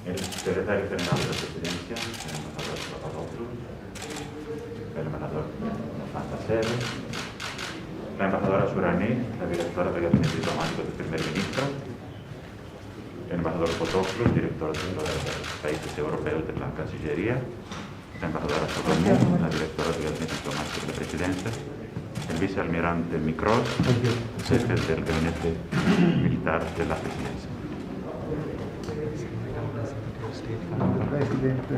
El secretario general de la Presidencia, el embajador Papadopoulos, el embajador Fantasere, la embajadora Surani, la directora del Gabinete Diplomático del Primer Ministro, el embajador Fotopoulos, director de los países europeos de la Cancillería, la embajadora Solomú, la directora del Gabinete Diplomático de la Presidencia, el vicealmirante Micros, jefe del Gabinete Militar de la Presidencia. Presidente,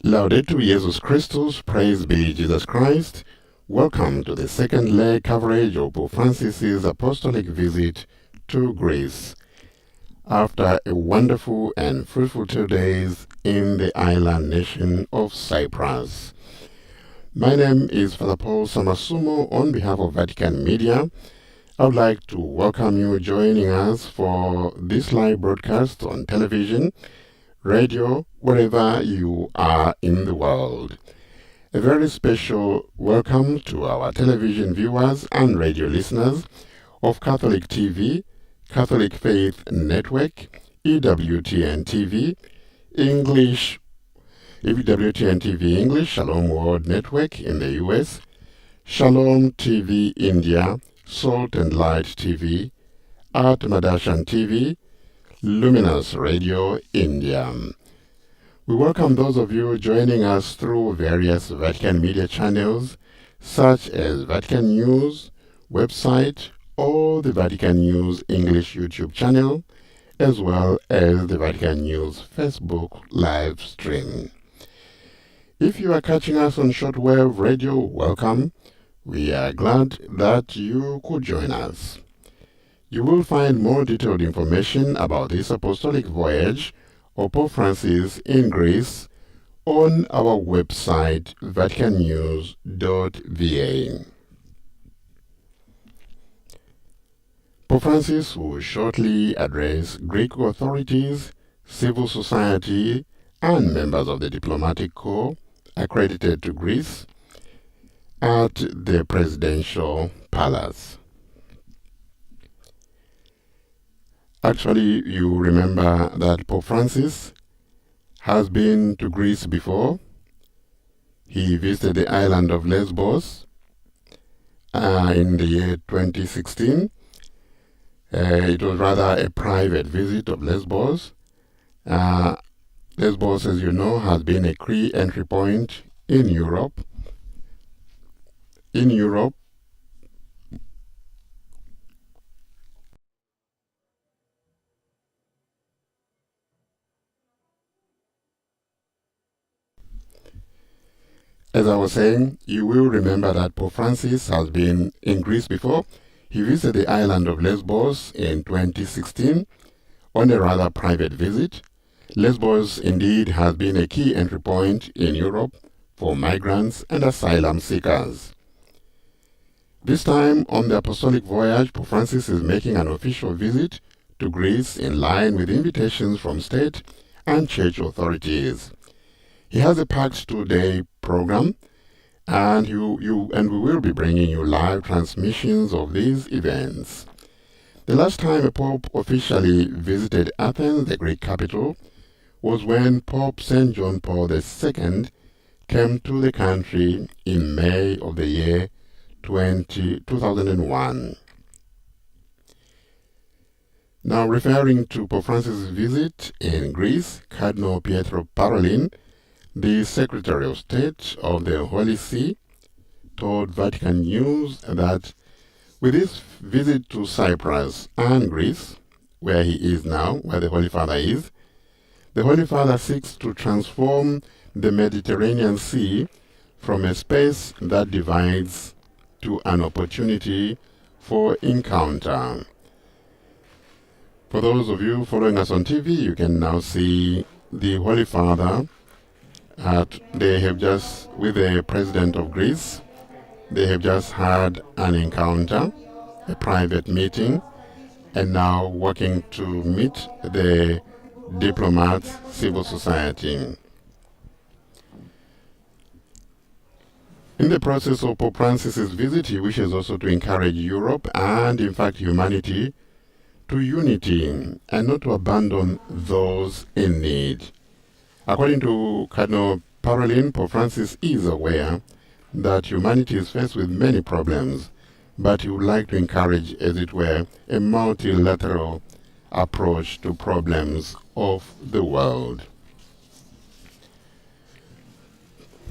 Laudetur Jesus Christus, praise be Jesus Christ. Welcome to the second leg coverage of Pope Francis's apostolic visit to Greece. After a wonderful and fruitful 2 days in the island nation of Cyprus. My name is Father Paul Samasumo on behalf of Vatican Media. I would like to welcome you joining us for this live broadcast on television, radio, wherever you are in the world. A very special welcome to our television viewers and radio listeners of Catholic TV, Catholic Faith Network, EWTN TV, English, EWTN TV English, Shalom World Network in the US, Shalom TV India, Salt and Light TV, Art Madashan TV, Luminous Radio India. We welcome those of you joining us through various Vatican Media channels, such as Vatican News website or the Vatican News English YouTube channel, as well as the Vatican News Facebook live stream. If you are catching us on shortwave radio, welcome. We are glad that you could join us. You will find more detailed information about this apostolic voyage of Pope Francis in Greece on our website vaticannews.va. Pope Francis will shortly address Greek authorities, civil society, and members of the diplomatic corps accredited to Greece at the presidential palace. Actually, you remember that Pope Francis has been to Greece before. He visited the island of Lesbos in the year 2016. It was rather a private visit of Lesbos. Lesbos, as you know, has been a key entry point in Europe. As I was saying, you will remember that Pope Francis has been in Greece before. He visited the island of Lesbos in 2016 on a rather private visit. Lesbos indeed has been a key entry point in Europe for migrants and asylum seekers. This time on the apostolic voyage, Pope Francis is making an official visit to Greece in line with invitations from state and church authorities. He has a packed 2-day program, and we will be bringing you live transmissions of these events. The last time a pope officially visited Athens, the Greek capital, was when Pope St. John Paul II came to the country in May of the year 2001. Now, referring to Pope Francis' visit in Greece, Cardinal Pietro Parolin, the Secretary of State of the Holy See, told Vatican News that with his visit to Cyprus and Greece, where he is now, where the Holy Father is, the Holy Father seeks to transform the Mediterranean Sea from a space that divides to an opportunity for encounter. For those of you following us on TV, you can now see the Holy Father. They have just, with the President of Greece, they have just had an encounter, a private meeting, and now working to meet the diplomats, civil society. In the process of Pope Francis's visit, he wishes also to encourage Europe and, in fact, humanity to unity and not to abandon those in need. According to Cardinal Parolin, Pope Francis is aware that humanity is faced with many problems, but he would like to encourage, as it were, a multilateral approach to problems of the world.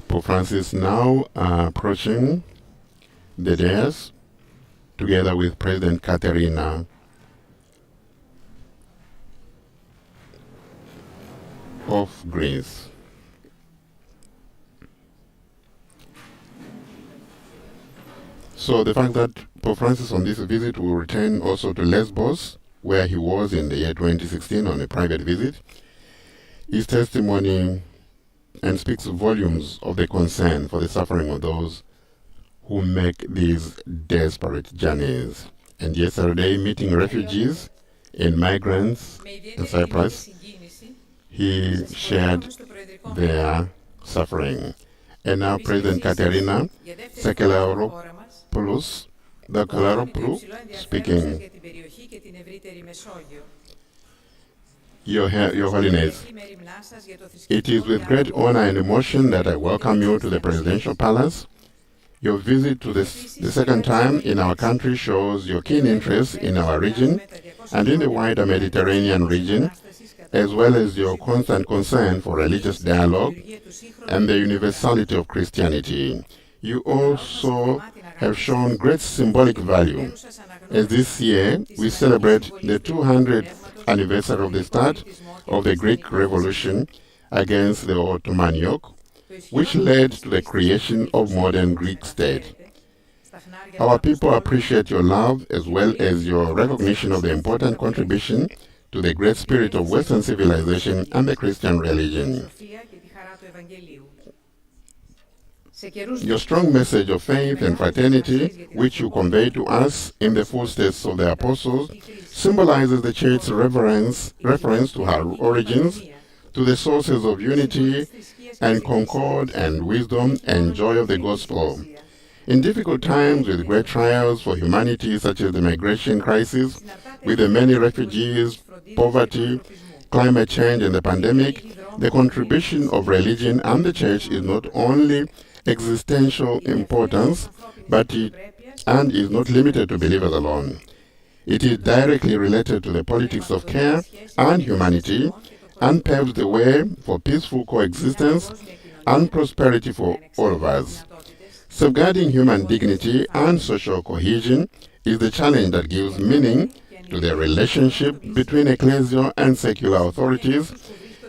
Pope Francis now approaching the dais together with President Katerina of Greece. So the fact that Pope Francis on this visit will return also to Lesbos, where he was in the year 2016 on a private visit, is testimony and speaks volumes of the concern for the suffering of those who make these desperate journeys. And yesterday, meeting refugees and migrants in Cyprus, he shared their suffering. And now President Katerina Sakelaropoulos, speaking. Your Holiness, it is with great honor and emotion that I welcome you to the Presidential Palace. Your visit to the second time in our country shows your keen interest in our region and in the wider Mediterranean region, as well as your constant concern for religious dialogue and the universality of Christianity. You also have shown great symbolic value, as this year we celebrate the 200th anniversary of the start of the Greek Revolution against the Ottoman yoke, which led to the creation of modern Greek state. Our people appreciate your love as well as your recognition of the important contribution to the great spirit of Western civilization and the Christian religion. Your strong message of faith and fraternity, which you convey to us in the footsteps of the apostles, symbolizes the Church's reference to her origins, to the sources of unity and concord and wisdom and joy of the gospel. In difficult times with great trials for humanity, such as the migration crisis, with the many refugees, poverty, climate change and the pandemic, the contribution of religion and the Church is not only existential importance, but is not limited to believers alone. It is directly related to the politics of care and humanity and paves the way for peaceful coexistence and prosperity for all of us. Safeguarding human dignity and social cohesion is the challenge that gives meaning to the relationship between ecclesial and secular authorities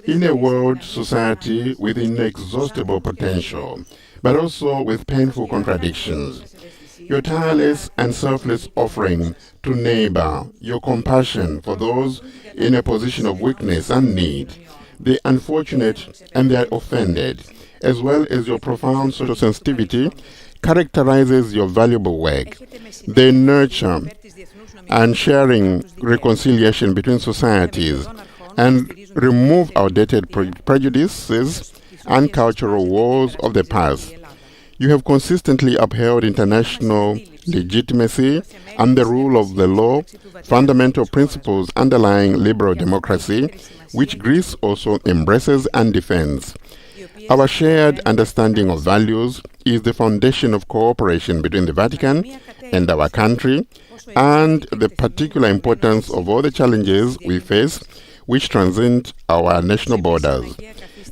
in a world society with inexhaustible potential, but also with painful contradictions. Your tireless and selfless offering to neighbor, your compassion for those in a position of weakness and need, the unfortunate and the offended, as well as your profound social sensitivity, characterizes your valuable work. They nurture and sharing reconciliation between societies and remove outdated prejudices and cultural wars of the past. You have consistently upheld international legitimacy and the rule of the law, fundamental principles underlying liberal democracy, which Greece also embraces and defends. Our shared understanding of values is the foundation of cooperation between the Vatican and our country, and the particular importance of all the challenges we face, which transcend our national borders.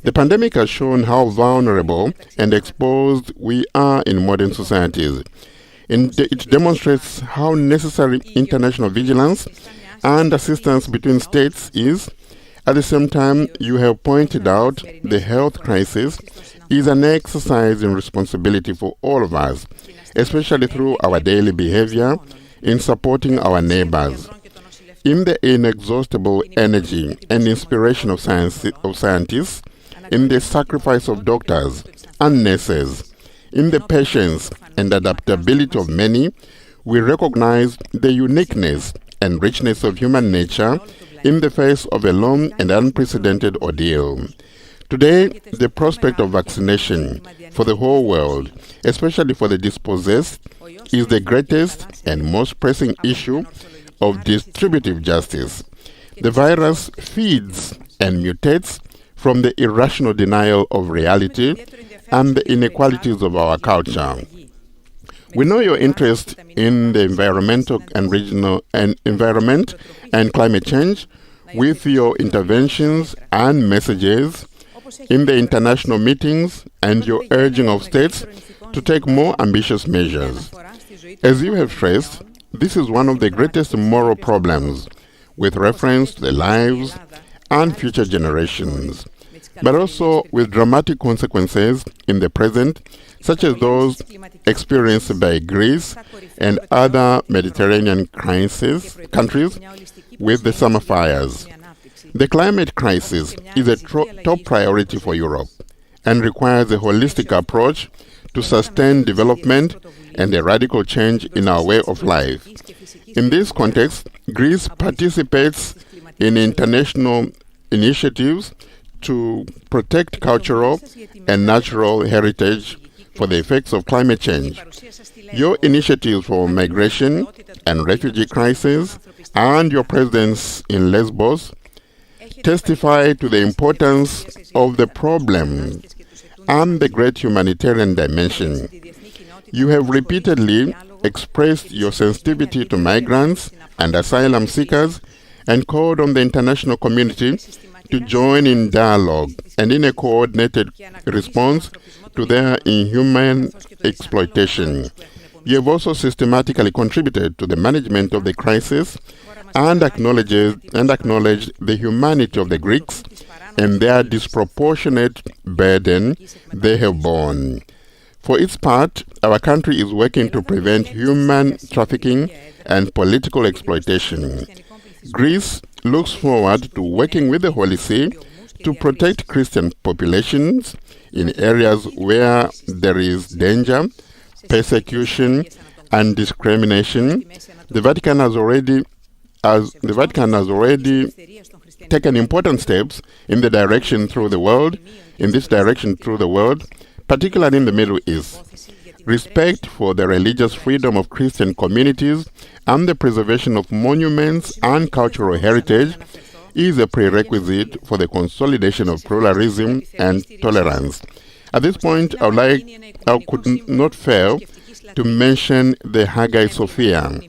The pandemic has shown how vulnerable and exposed we are in modern societies. It demonstrates how necessary international vigilance and assistance between states is. At the same time, you have pointed out the health crisis is an exercise in responsibility for all of us, especially through our daily behavior in supporting our neighbors. In the inexhaustible energy and inspiration of scientists, in the sacrifice of doctors and nurses, in the patience and adaptability of many, we recognize the uniqueness and richness of human nature in the face of a long and unprecedented ordeal. Today, the prospect of vaccination for the whole world, especially for the dispossessed, is the greatest and most pressing issue of distributive justice. The virus feeds and mutates from the irrational denial of reality and the inequalities of our culture. We know your interest in the environmental and regional environment and climate change with your interventions and messages in the international meetings and your urging of states to take more ambitious measures. As you have stressed, this is one of the greatest moral problems with reference to the lives and future generations, but also with dramatic consequences in the present, such as those experienced by Greece and other Mediterranean countries with the summer fires. The climate crisis is a top priority for Europe and requires a holistic approach to sustain development and a radical change in our way of life. In this context, Greece participates in international initiatives to protect cultural and natural heritage for the effects of climate change. Your initiatives for migration and refugee crisis and your presence in Lesbos testify to the importance of the problem and the great humanitarian dimension. You have repeatedly expressed your sensitivity to migrants and asylum seekers and called on the international community to join in dialogue and in a coordinated response to their inhuman exploitation. You have also systematically contributed to the management of the crisis and acknowledged the humanity of the Greeks and their disproportionate burden they have borne. For its part, our country is working to prevent human trafficking and political exploitation. Greece looks forward to working with the Holy See to protect Christian populations in areas where there is danger, persecution, and discrimination. The Vatican has already taken important steps in this direction through the world, particularly in the Middle East. Respect for the religious freedom of Christian communities and the preservation of monuments and cultural heritage is a prerequisite for the consolidation of pluralism and tolerance. At this point, I could not fail to mention the Hagia Sophia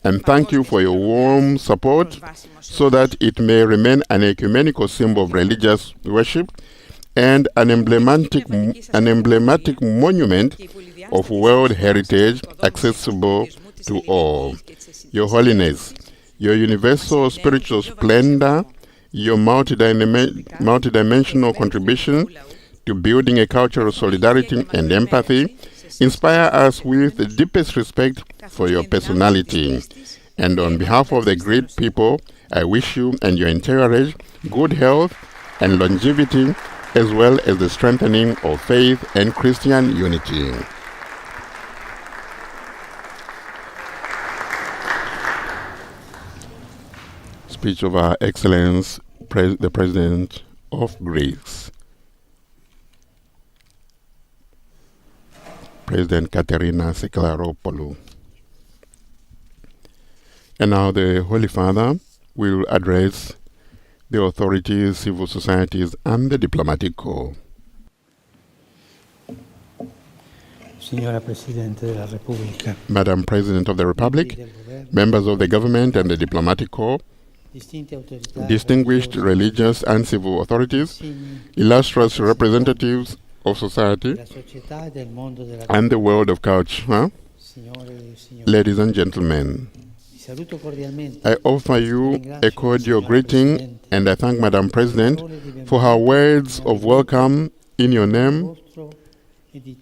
and thank you for your warm support so that it may remain an ecumenical symbol of religious worship and an emblematic monument of world heritage accessible to all. Your Holiness, your universal spiritual splendor, your multidimensional contribution to building a culture of solidarity and empathy inspire us with the deepest respect for your personality. And on behalf of the great people, I wish you and your entourage good health and longevity, as well as the strengthening of faith and Christian unity. Speech of Her Excellence, the President of Greece. President Katerina Seklaropoulou. And now the Holy Father will address the authorities, civil societies, and the diplomatic corps. Signora Presidente della Repubblica, Madam President of the Republic, members of the government and the diplomatic corps, distinguished religious and civil authorities, illustrious representatives of society and the world of culture, ladies and gentlemen, I offer you a cordial greeting and I thank Madam President for her words of welcome in your name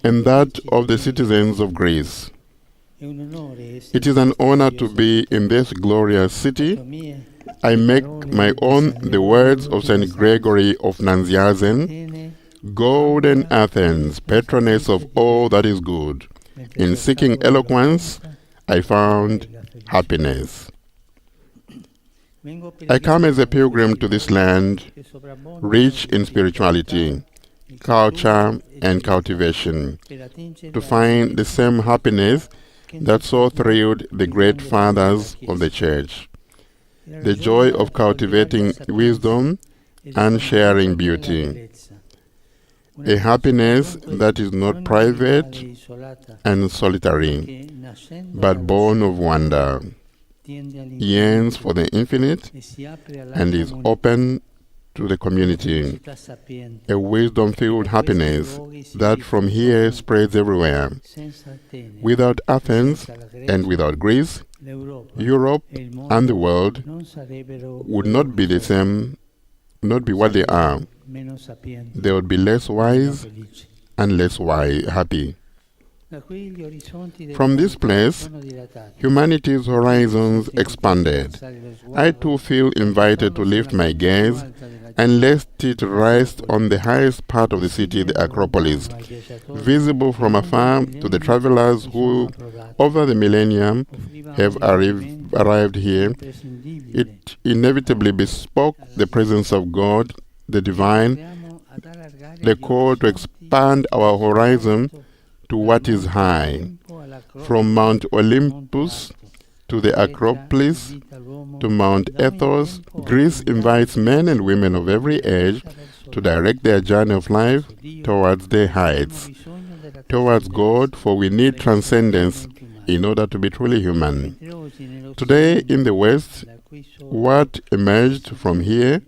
and that of the citizens of Greece. It is an honor to be in this glorious city. I make my own the words of St. Gregory of Nazianzen, Golden Athens, patroness of all that is good. In seeking eloquence, I found happiness. I come as a pilgrim to this land, rich in spirituality, culture, and cultivation, to find the same happiness that so thrilled the great fathers of the Church, the joy of cultivating wisdom and sharing beauty, a happiness that is not private and solitary, but born of wonder, yearns for the infinite, and is open to the community, a wisdom-filled happiness that from here spreads everywhere. Without Athens and without Greece, Europe and the world would not be the same, not be what they are. They would be less wise and less happy. From this place, humanity's horizons expanded. I too feel invited to lift my gaze and let it rest on the highest part of the city, the Acropolis, visible from afar to the travelers who, over the millennium, have arrived here. It inevitably bespoke the presence of God, the divine, the call to expand our horizon to what is high, from Mount Olympus to the Acropolis to Mount Athos. Greece invites men and women of every age to direct their journey of life towards the heights, towards God, for we need transcendence in order to be truly human. Today in the West, what emerged from here,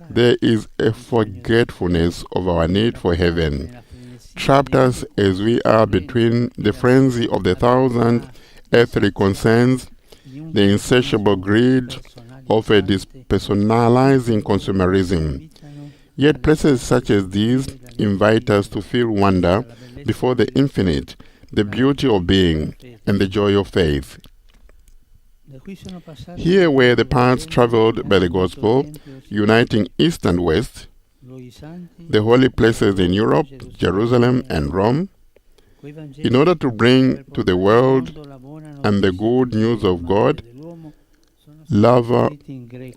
there is a forgetfulness of our need for heaven, trapped us as we are between the frenzy of the thousand earthly concerns, the insatiable greed of a dispersonalizing consumerism. Yet places such as these invite us to feel wonder before the infinite, the beauty of being, and the joy of faith. Here were the paths traveled by the gospel, uniting East and West, the holy places in Europe, Jerusalem and Rome, in order to bring to the world and the good news of God, lover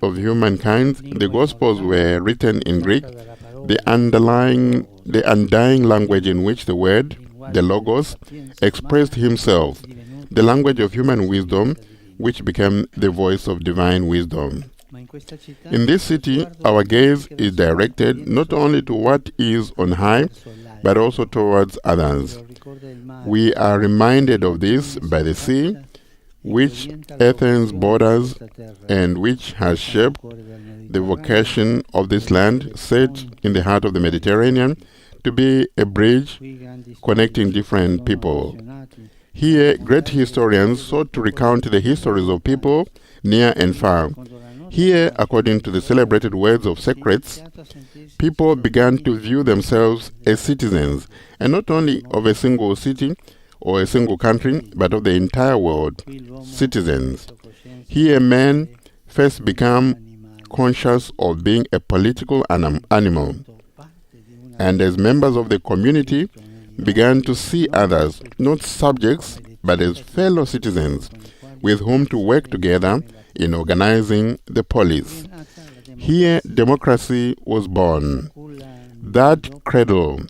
of humankind. The Gospels were written in Greek, the undying language in which the Word, the Logos, expressed himself, the language of human wisdom, which became the voice of divine wisdom. In this city, our gaze is directed not only to what is on high, but also towards others. We are reminded of this by the sea, which Athens borders and which has shaped the vocation of this land, set in the heart of the Mediterranean, to be a bridge connecting different people. Here, great historians sought to recount the histories of people near and far. Here, according to the celebrated words of Socrates, people began to view themselves as citizens, and not only of a single city or a single country, but of the entire world, citizens. Here, men first become conscious of being a political animal, and as members of the community, began to see others, not subjects, but as fellow citizens, with whom to work together in organizing the polis. Here, democracy was born. That cradle,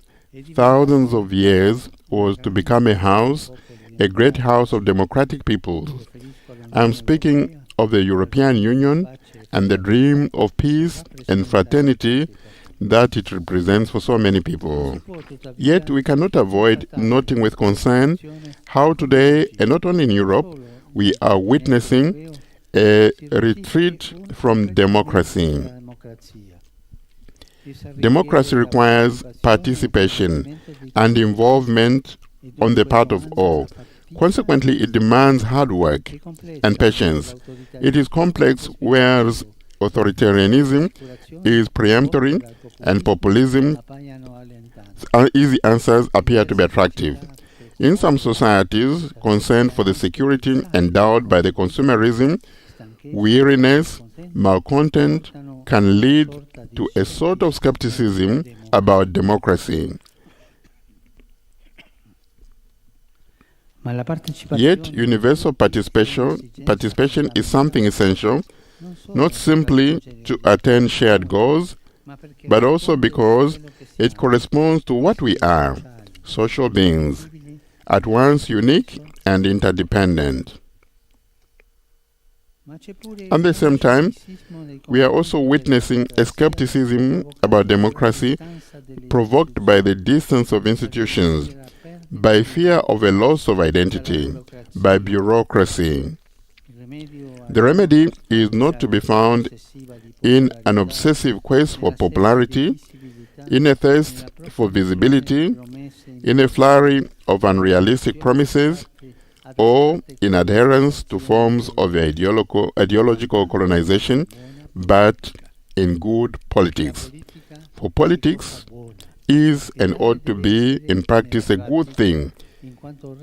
thousands of years, was to become a house, a great house of democratic peoples. I'm speaking of the European Union and the dream of peace and fraternity that it represents for so many people. Yet we cannot avoid noting with concern how today, and not only in Europe, we are witnessing a retreat from democracy. Democracy requires participation and involvement on the part of all. Consequently, it demands hard work and patience. It is complex, whereas authoritarianism is peremptory and populism, easy answers appear to be attractive. In some societies concerned for the security endowed by the consumerism, weariness, malcontent can lead to a sort of skepticism about democracy. Yet, universal participation is something essential, not simply to attain shared goals, but also because it corresponds to what we are, social beings, at once unique and interdependent. At the same time, we are also witnessing a skepticism about democracy provoked by the distance of institutions, by fear of a loss of identity, by bureaucracy. The remedy is not to be found in an obsessive quest for popularity, in a thirst for visibility, in a flurry of unrealistic promises, or in adherence to forms of ideological colonization, but in good politics. For politics is and ought to be in practice a good thing,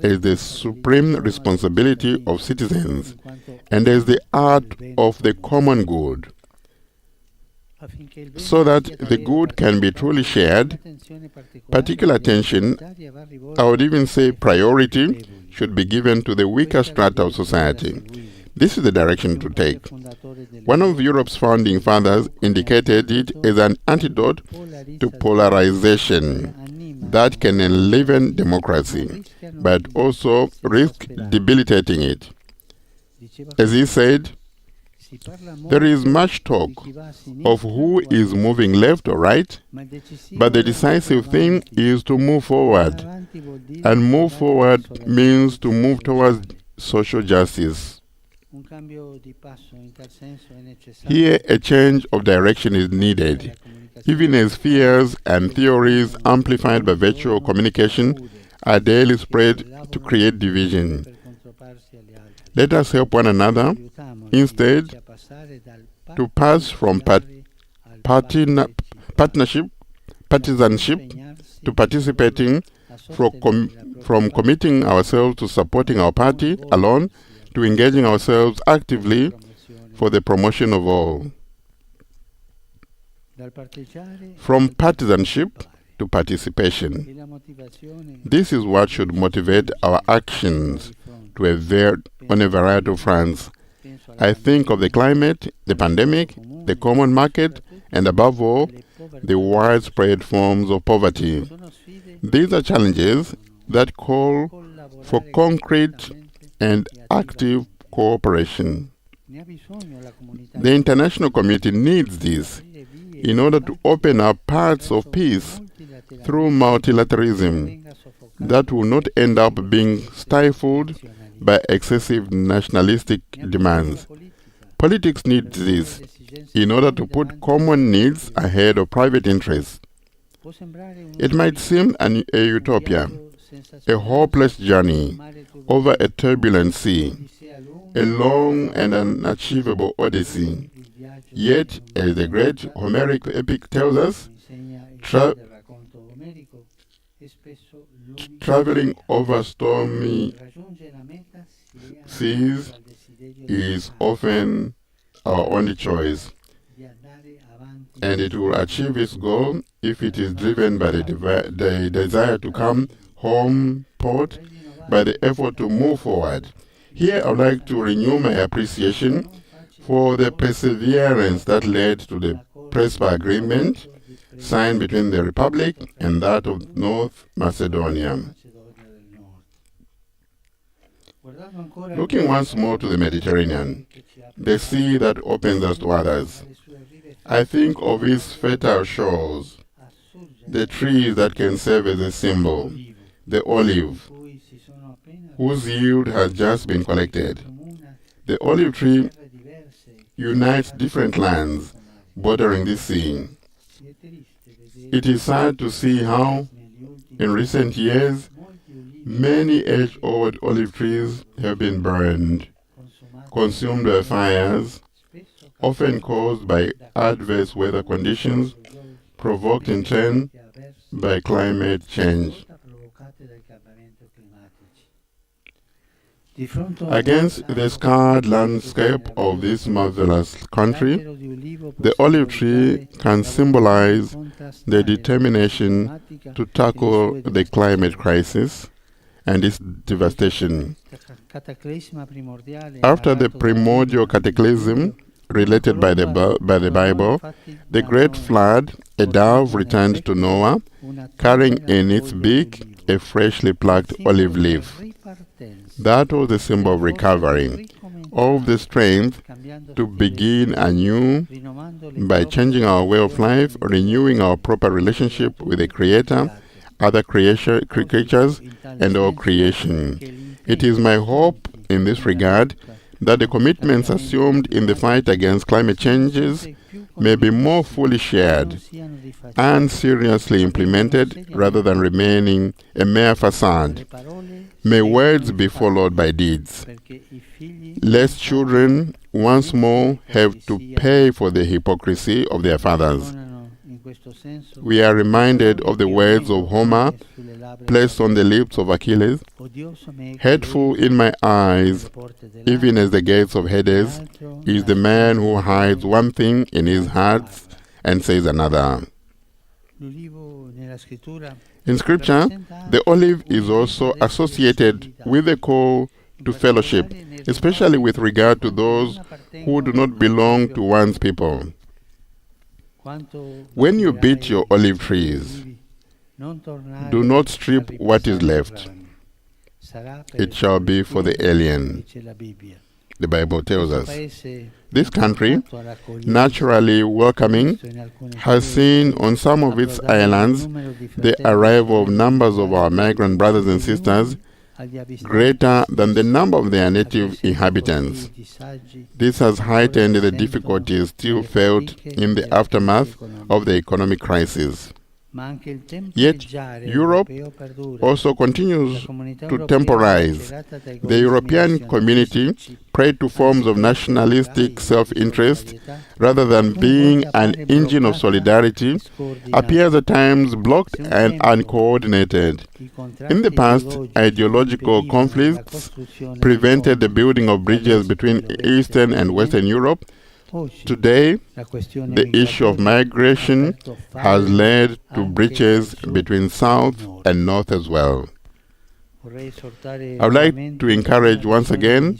as the supreme responsibility of citizens and as the art of the common good. So that the good can be truly shared, particular attention, I would even say priority, should be given to the weaker strata of society. This is the direction to take. One of Europe's founding fathers indicated it as an antidote to polarization that can enliven democracy, but also risk debilitating it. As he said, there is much talk of who is moving left or right, but the decisive thing is to move forward. And move forward means to move towards social justice. Here, a change of direction is needed, even as fears and theories amplified by virtual communication are daily spread to create division. Let us help one another instead to pass from partisanship to participating, from committing ourselves to supporting our party alone to engaging ourselves actively for the promotion of all. From partisanship to participation. This is what should motivate our actions on a variety of fronts. I think of the climate, the pandemic, the common market, and above all, the widespread forms of poverty. These are challenges that call for concrete and active cooperation. The international community needs this in order to open up paths of peace through multilateralism that will not end up being stifled by excessive nationalistic demands. Politics needs this in order to put common needs ahead of private interests. It might seem a utopia, a hopeless journey over a turbulent sea, a long and unachievable odyssey. Yet, as the great Homeric epic tells us, traveling over stormy seas is often our only choice, and it will achieve its goal if it is driven by the desire to come home port, by the effort to move forward. Here I would like to renew my appreciation for the perseverance that led to the Prespa Agreement signed between the Republic and that of North Macedonia. Looking once more to the Mediterranean, the sea that opens us to others, I think of its fertile shores, the trees that can serve as a symbol, the olive, whose yield has just been collected. The olive tree unites different lands bordering this sea. It is sad to see how, in recent years, many age-old olive trees have been burned, consumed by fires, often caused by adverse weather conditions, provoked in turn by climate change. Against the scarred landscape of this marvelous country, the olive tree can symbolize the determination to tackle the climate crisis and its devastation. After the primordial cataclysm related by the Bible, the great flood, a dove returned to Noah, carrying in its beak a freshly plucked olive leaf. That was the symbol of recovery, of the strength to begin anew by changing our way of life, renewing our proper relationship with the Creator, other creatures, and all creation. It is my hope in this regard that the commitments assumed in the fight against climate changes may be more fully shared and seriously implemented rather than remaining a mere facade. May words be followed by deeds, lest children once more have to pay for the hypocrisy of their fathers. We are reminded of the words of Homer placed on the lips of Achilles. Hateful in my eyes, even as the gates of Hades, is the man who hides one thing in his heart and says another. In Scripture, the olive is also associated with the call to fellowship, especially with regard to those who do not belong to one's people. When you beat your olive trees, do not strip what is left. It shall be for the alien, the Bible tells us. This country, naturally welcoming, has seen on some of its islands the arrival of numbers of our migrant brothers and sisters greater than the number of their native inhabitants. This has heightened the difficulties still felt in the aftermath of the economic crisis. Yet, Europe also continues to temporize. The European community, prey to forms of nationalistic self-interest, rather than being an engine of solidarity, appears at times blocked and uncoordinated. In the past, ideological conflicts prevented the building of bridges between Eastern and Western Europe. Today, the issue of migration has led to breaches between South and North as well. I would like to encourage once again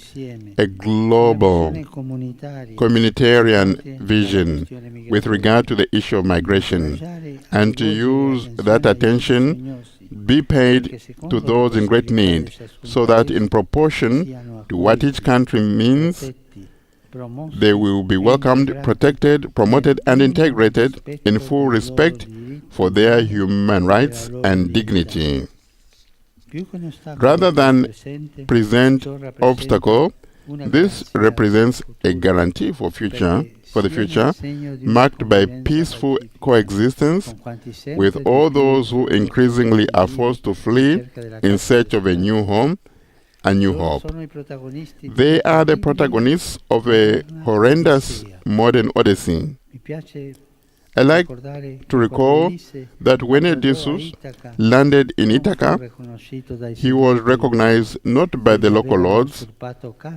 a global communitarian vision with regard to the issue of migration, and to use that attention be paid to those in great need, so that in proportion to what each country means, they will be welcomed, protected, promoted, and integrated in full respect for their human rights and dignity. Rather than present obstacle, this represents a guarantee for the future, marked by peaceful coexistence with all those who increasingly are forced to flee in search of a new home, a new hope. They are the protagonists of a horrendous modern odyssey. I like to recall that when Odysseus landed in Ithaca, he was recognized not by the local lords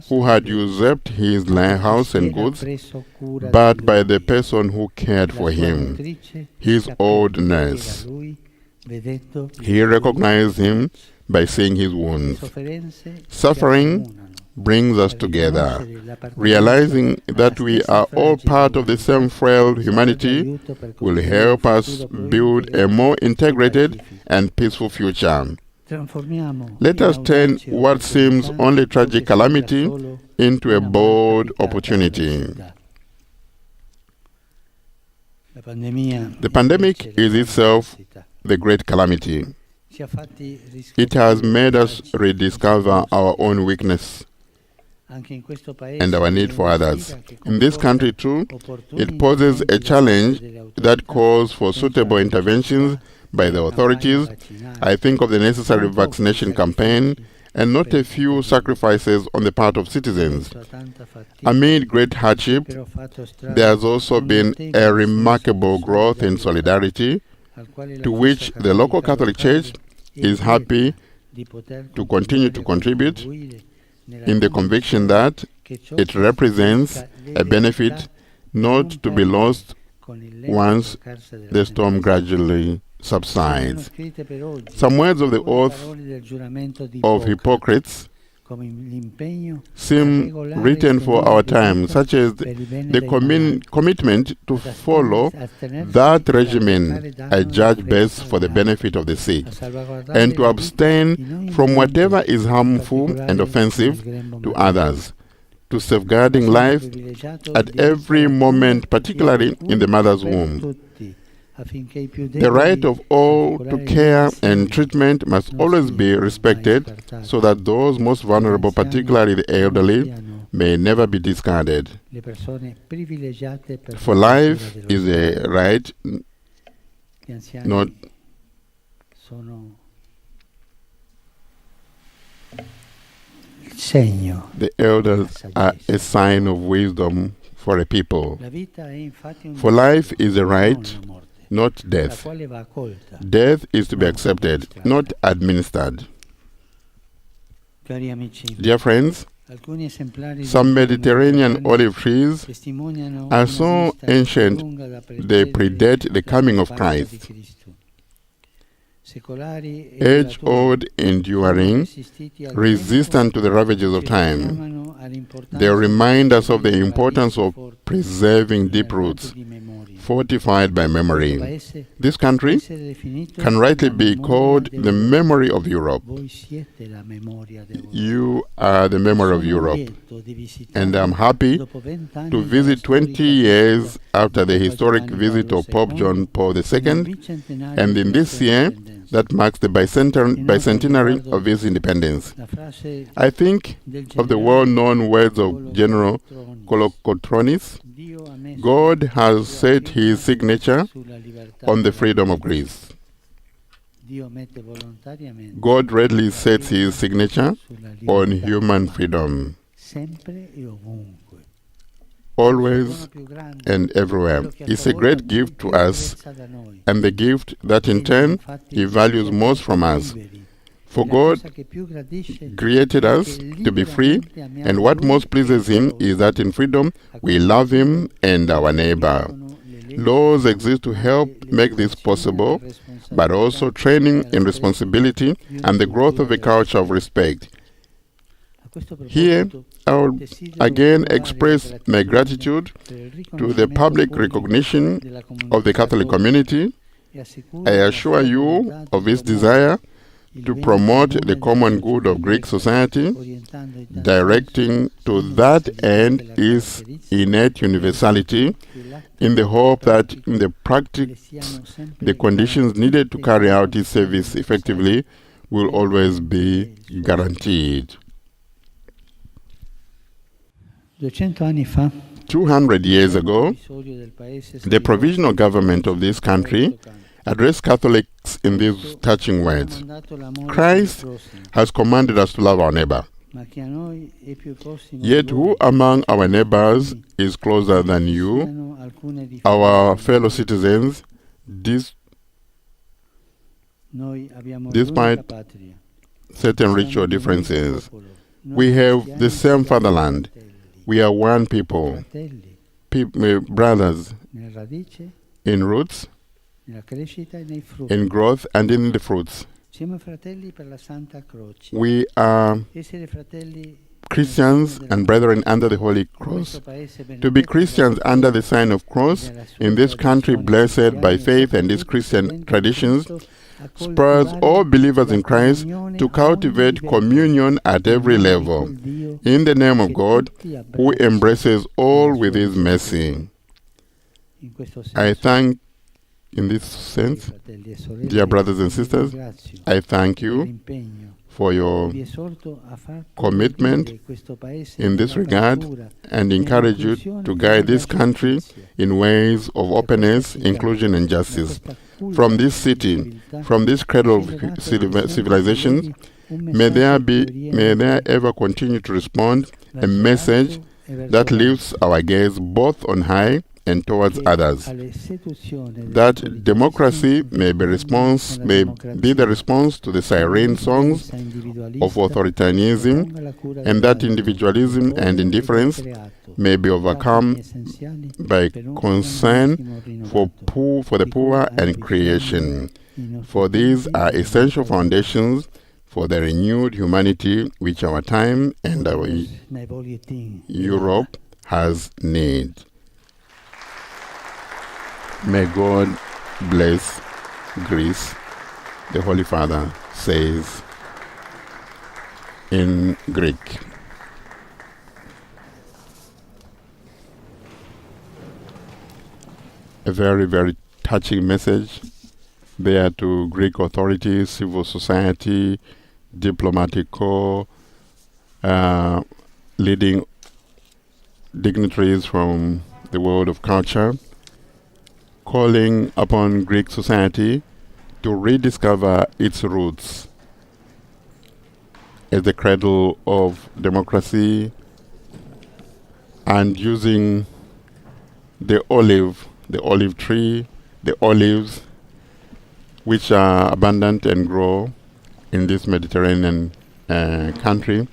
who had usurped his house and goods, but by the person who cared for him, his old nurse. He recognized him by seeing his wounds. Suffering brings us together. Realizing that we are all part of the same frail humanity will help us build a more integrated and peaceful future. Let us turn what seems only tragic calamity into a bold opportunity. The pandemic is itself the great calamity. It has made us rediscover our own weakness and our need for others. In this country too, it poses a challenge that calls for suitable interventions by the authorities. I think of the necessary vaccination campaign and not a few sacrifices on the part of citizens. Amid great hardship, there has also been a remarkable growth in solidarity, to which the local Catholic Church is happy to continue to contribute, in the conviction that it represents a benefit not to be lost once the storm gradually subsides. Some words of the oath of Hippocrates seem written for our time, such as the commitment to follow that regimen I judge best for the benefit of the sick, and to abstain from whatever is harmful and offensive to others, to safeguarding life at every moment, particularly in the mother's womb. The right of all to care and treatment must always be respected, so that those most vulnerable, particularly the elderly, may never be discarded. For life is a right, not the elders are a sign of wisdom for a people. For life is a right, not la death. quale va accolta. Death is to be accepted, not administered. Cari amici, Dear friends, alcuni esemplari di some olivo Mediterranean mediterraneo olive trees testimoniano are una so vista ancient lunga da they precedere predate the la coming of comparsa di Christ. Cristo. Secolari e Age-old, duratori, enduring, resistiti al resistant to the ravages of tempo, ci time. richiamano all'importanza They remind us of the di importance of radici forti preserving deep nel roots, di memoria. fortified by Questo memory. paese This può country essere definito can rightly la be memoria called the dell'Europa. memory of Europe. Voi siete la memoria d'Europa. You are the memory of Sono Europe. lieto di And I'm visitarvi happy dopo 20 anni to dalla visit 20 storica years visita after the di Papa historic Giovanni visit Paolo of Pope II John Paul nel II, bicentenario and in della this sua year indipendenza. that marks the bicentenary of his independence. La frase I think del of the generale well-known words of General Kolokotronis. Dio ha messo God la has sua set firma his signature sulla libertà on the della freedom of Chiesa. Greece. Dio mette volontariamente God readily sets his signature sulla on libertà human umana, freedom, sempre e ovunque. always and everywhere. It's a great gift to us, and the gift that in turn he values most from us. For God created us to be free, and what most pleases him is that in freedom we love him and our neighbor. Laws exist to help make this possible, but also training in responsibility and the growth of a culture of respect. Here, I will again express my gratitude to the public recognition of the Catholic community. I assure you of its desire to promote the common good of Greek society, directing to that end its innate universality, in the hope that in the practice the conditions needed to carry out its service effectively will always be guaranteed. 200 years ago, the provisional government of this country addressed Catholics in these touching words: Christ has commanded us to love our neighbor. Yet who among our neighbors is closer than you, our fellow citizens, despite certain ritual differences? We have the same fatherland. We are one people, brothers in roots, in growth, and in the fruits. We are Christians and brethren under the Holy Cross. To be Christians under the sign of cross in this country blessed by faith and its Christian traditions spurs all believers in Christ to cultivate communion at every level, in the name of God, who embraces all with his mercy. I thank, in this sense, dear brothers and sisters, I thank you for your commitment in this regard and encourage you to guide this country in ways of openness, inclusion, and justice. From this city, from this cradle of civilization, may there ever continue to respond a message that lifts our gaze both on high and towards others, that democracy may be the response to the siren songs of authoritarianism, and that individualism and indifference may be overcome by concern for the poor and creation. For these are essential foundations for the renewed humanity which our time and our Europe has need. May God bless Greece, the Holy Father says in Greek. A very, very touching message there to Greek authorities, civil society, diplomatic corps, leading dignitaries from the world of culture, calling upon Greek society to rediscover its roots as the cradle of democracy, and using the olive tree, the olives, which are abundant and grow in this Mediterranean country,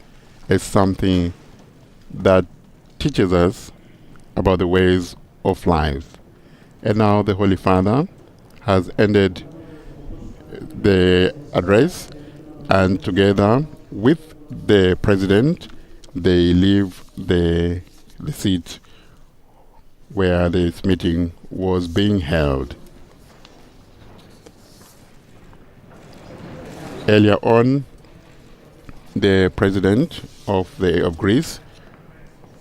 is something that teaches us about the ways of life. And now the Holy Father has ended the address, and together with the President, they leave the seat where this meeting was being held. Earlier on, the President of Greece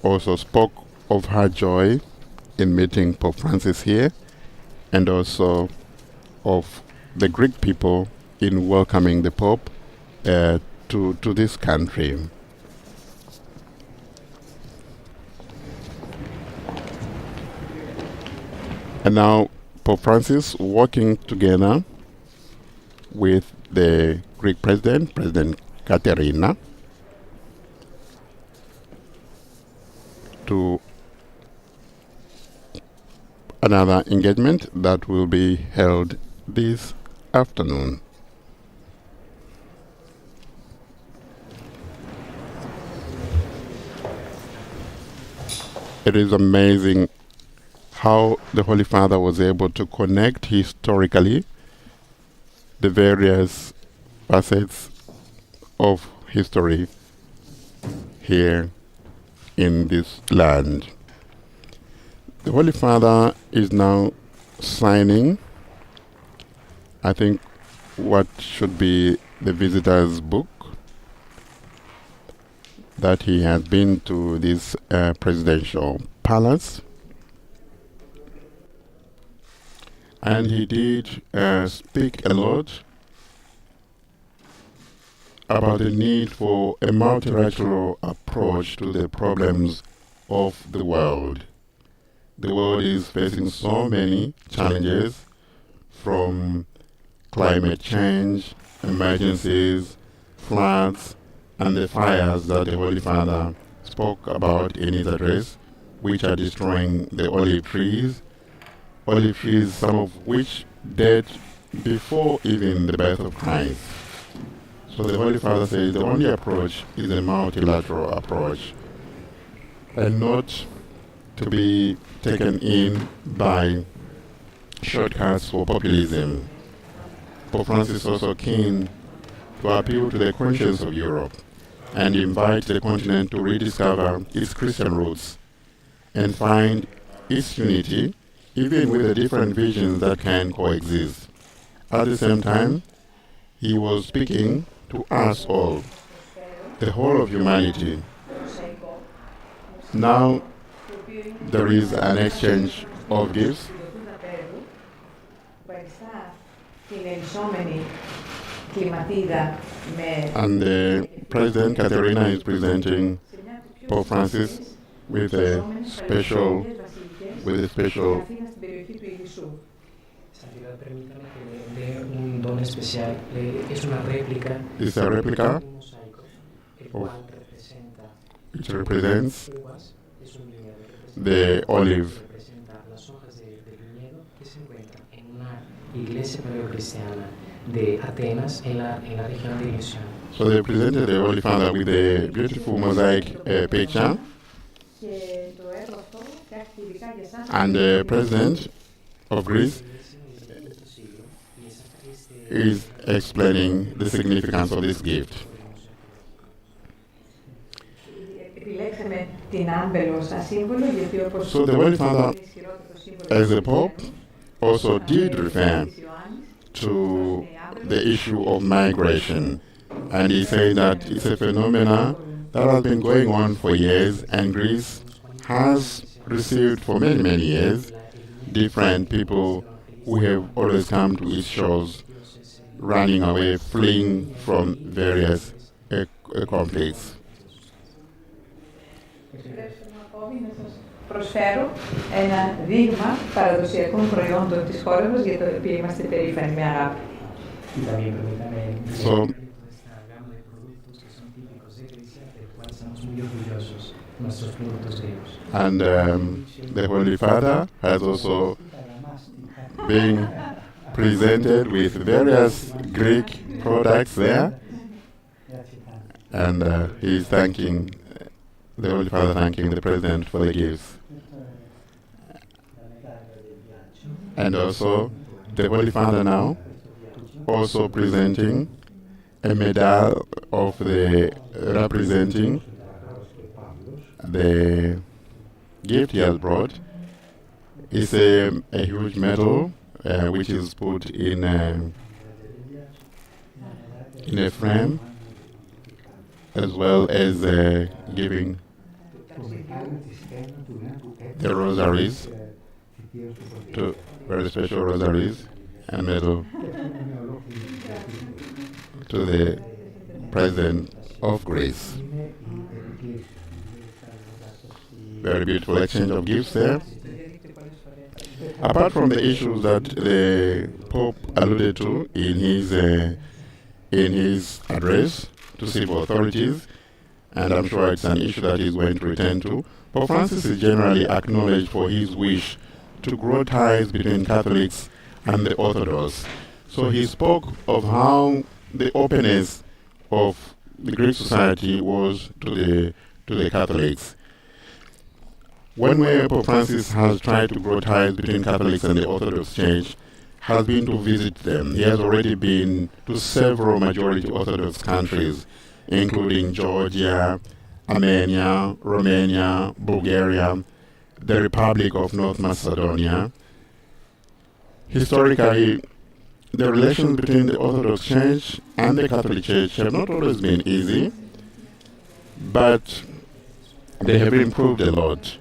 also spoke of her joy in meeting Pope Francis here, and also of the Greek people in welcoming the Pope to this country. And now Pope Francis, working together with the Greek President, President Katerina, to another engagement that will be held this afternoon. It is amazing how the Holy Father was able to connect historically the various facets of history here in this land. The Holy Father is now signing, I think, what should be the visitor's book, that he has been to this presidential palace. And he did speak a lot about the need for a multilateral approach to the problems of the world. The world is facing so many challenges, from climate change, emergencies, floods, and the fires that the Holy Father spoke about in his address, which are destroying the olive trees, some of which date before even the birth of Christ. So the Holy Father says the only approach is a multilateral approach, and not to be taken in by shortcuts for populism. Pope Francis is also keen to appeal to the conscience of Europe and invite the continent to rediscover its Christian roots and find its unity, even with the different visions that can coexist. At the same time, he was speaking to us all, the whole of humanity. Now there is an exchange of gifts, and the President Katerina is presenting Pope Francis with a special It's a replica which represents the olive. So they presented the Holy Father with a beautiful mosaic picture, and the President of Greece is explaining the significance of this gift. So the Holy Father, as the Pope, also did refer to the issue of migration, and he said that it's a phenomenon that has been going on for years, and Greece has received for many, many years different people who have always come to its shores, running away, fleeing from various conflicts. Προσφέρω ένα δείγμα παραδοσιακών προϊόντων της χώρας μας, για το οποίο είμαστε περήφανοι με αγάπη. So, and the Holy Father has also being presented with various Greek products there. And he's thanking, the Holy Father thanking the President for the gifts. And also, the Holy Father now also presenting a medal of the representing the gift he has brought. It's a huge medal which is put in a frame, as well as giving the rosaries, to very special rosaries and medal to the President of Greece. Very beautiful exchange of gifts there. Apart from the issues that the Pope alluded to in his address to civil authorities, and I'm sure it's an issue that he's going to return to, Pope Francis is generally acknowledged for his wish to grow ties between Catholics and the Orthodox. So he spoke of how the openness of the Greek society was to the Catholics. One way Pope Francis has tried to grow ties between Catholics and the Orthodox Church has been to visit them. He has already been to several majority Orthodox countries, including Georgia, Armenia, Romania, Bulgaria, the Republic of North Macedonia. Historically, the relations between the Orthodox Church and the Catholic Church have not always been easy, but they have improved a lot.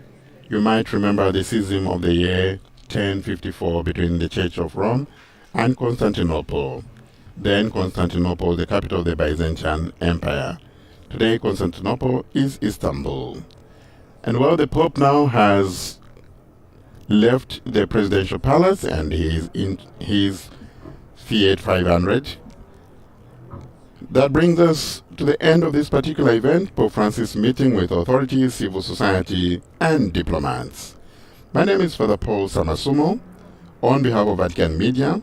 You might remember the schism of the year 1054 between the Church of Rome and Constantinople. Then Constantinople, the capital of the Byzantine Empire. Today Constantinople is Istanbul. And while the Pope now has left the presidential palace and he is in his Fiat 500, that brings us to the end of this particular event, Pope Francis meeting with authorities, civil society, and diplomats. My name is Father Paul Samasumo. On behalf of Vatican Media,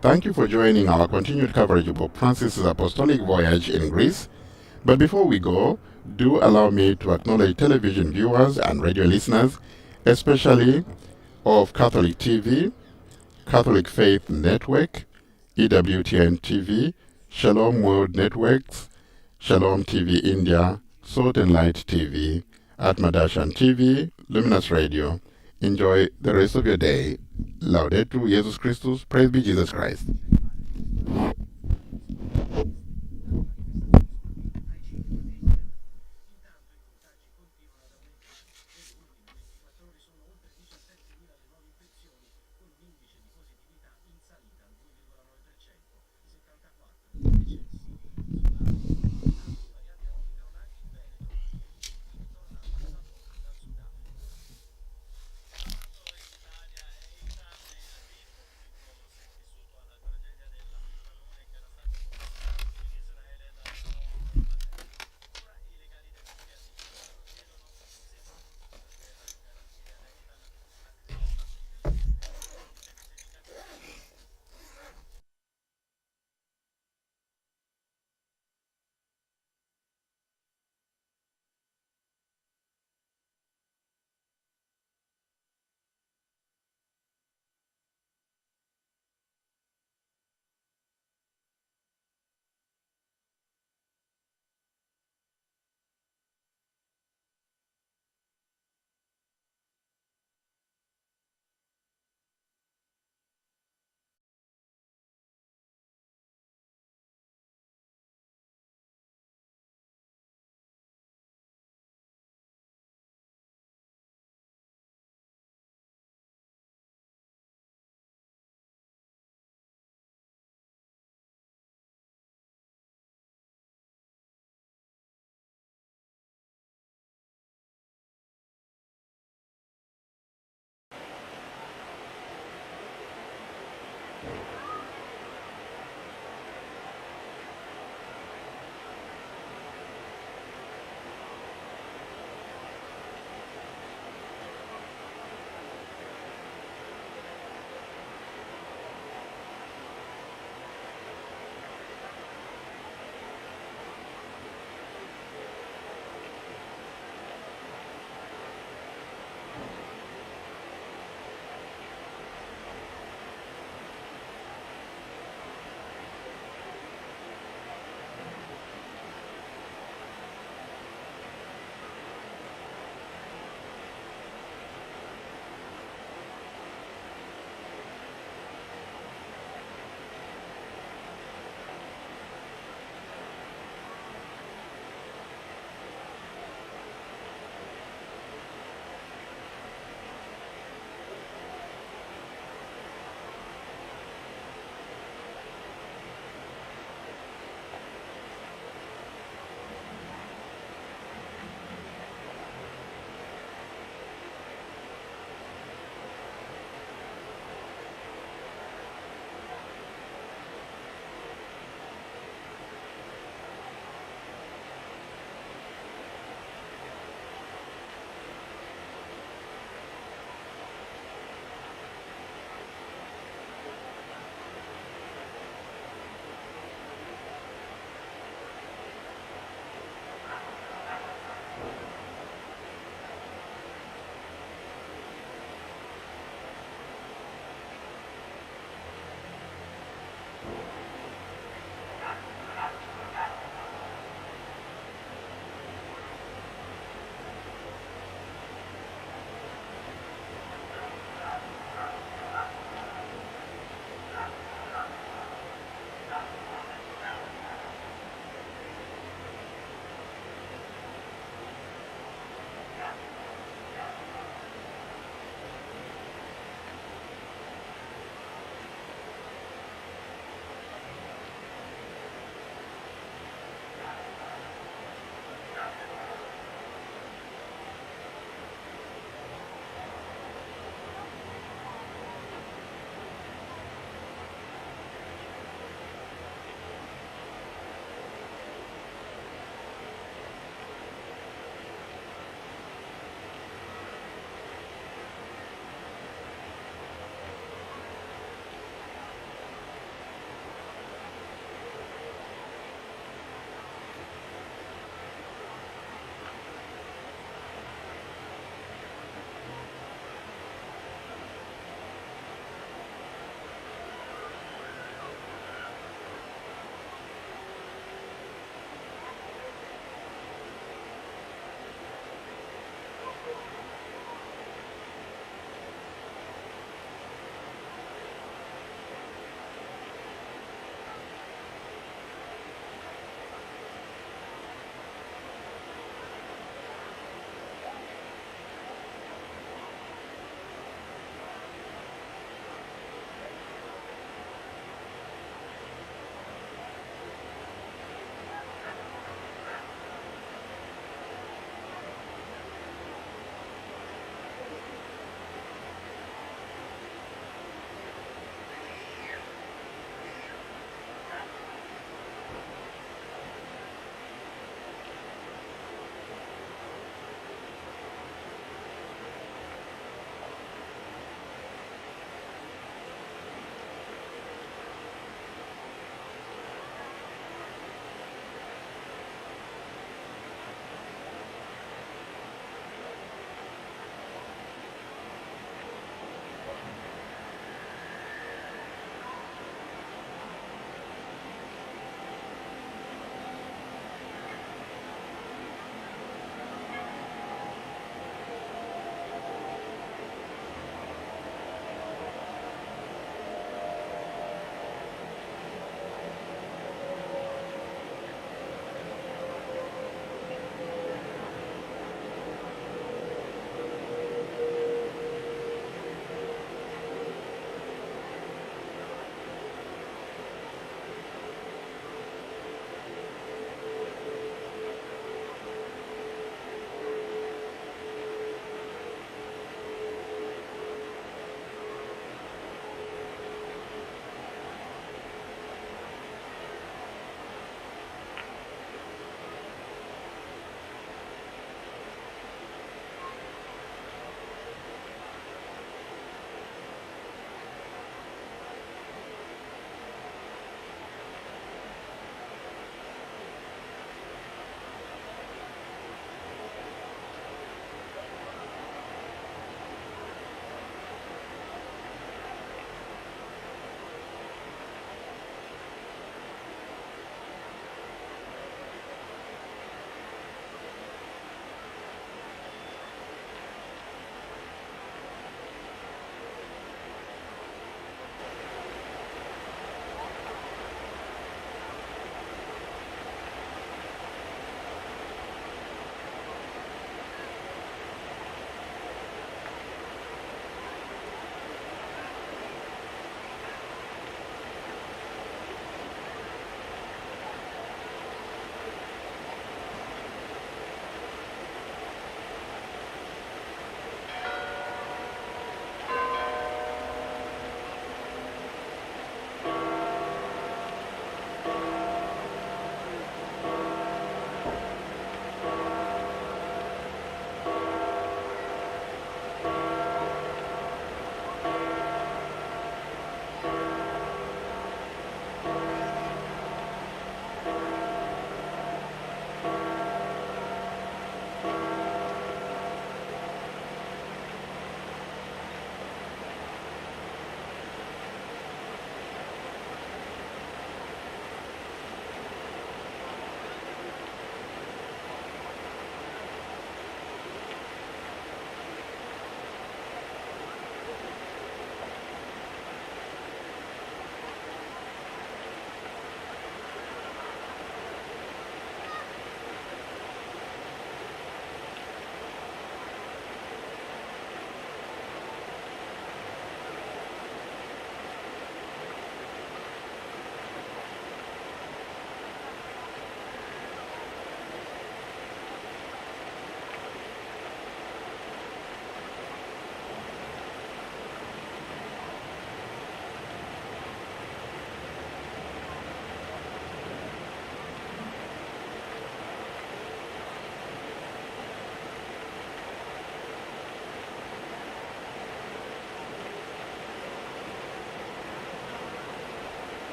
thank you for joining our continued coverage of Pope Francis' apostolic voyage in Greece. But before we go, do allow me to acknowledge television viewers and radio listeners, especially of Catholic TV, Catholic Faith Network, EWTN TV, Shalom World Networks, Shalom TV India, Salt and Light TV, Atmadashan TV, Luminous Radio. Enjoy the rest of your day. Laudetur Jesus Christus, praise be Jesus Christ.